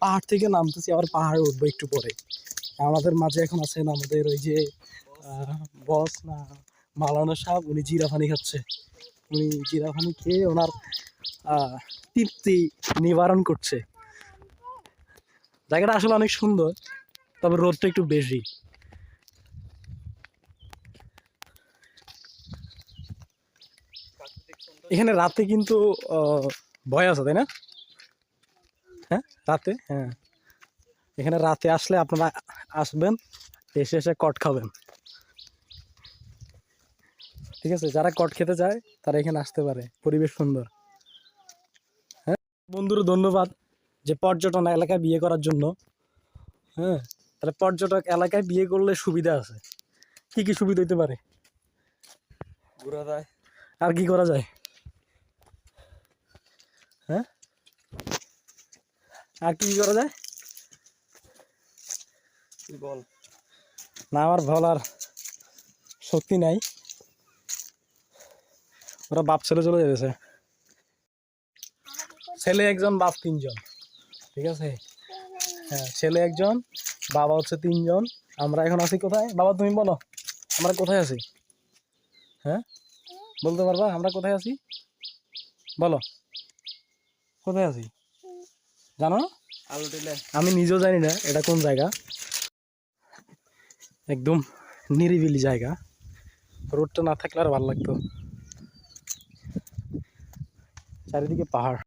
পাহাড় থেকে নামতেছি, আবার পাহাড়ে উঠবো একটু পরে। আমাদের মাঝে এখন আছেন আমাদের ওই যে বস না মাওলানা সাহেব, উনি জিরা পানি খাচ্ছে। উনি জিরা পানি খেয়ে ওনার তৃপ্তি নিবারণ করছে। জায়গাটা আসলে অনেক সুন্দর, তবে রোদটা একটু বেশি। এখানে রাতে কিন্তু ভয় আছে, তাই না? হ্যাঁ, রাতে, হ্যাঁ, এখানে রাতে আসলে আপনারা আসবেন, এসে এসে কট খাবেন। ঠিক আছে, যারা কট খেতে চায় তারা এখানে আসতে পারে, পরিবেশ সুন্দর। হ্যাঁ বন্ধুরা, ধন্যবাদ যে পর্যটন এলাকায় বিয়ে করার জন্য। হ্যাঁ, তাহলে পর্যটক এলাকায় বিয়ে করলে সুবিধা আছে। কি কি সুবিধা হইতে পারে? ঘোরা যায়। আর কি করা যায়? হ্যাঁ, আর কি করা যায়? তুই বল। না, আমার বলার শক্তি নাই। ওরা বাপ ছেলে চলে যেতেছে, ছেলে একজন বাপ তিনজন। ঠিক আছে, হ্যাঁ, ছেলে একজন, বাবা হচ্ছে তিনজন। আমরা এখন আছি কোথায় বাবা, তুমি বলো আমরা কোথায় আছি? হ্যাঁ, বলতে পারবা আমরা কোথায় আছি? বলো কোথায় আছি, জানো না? আলু টিলে। আমি নিজেও জানি না এটা কোন জায়গা। একদম নিরিবিলি জায়গা, রোডটা না থাকলে আর ভালো লাগতো। চারিদিকে পাহাড়।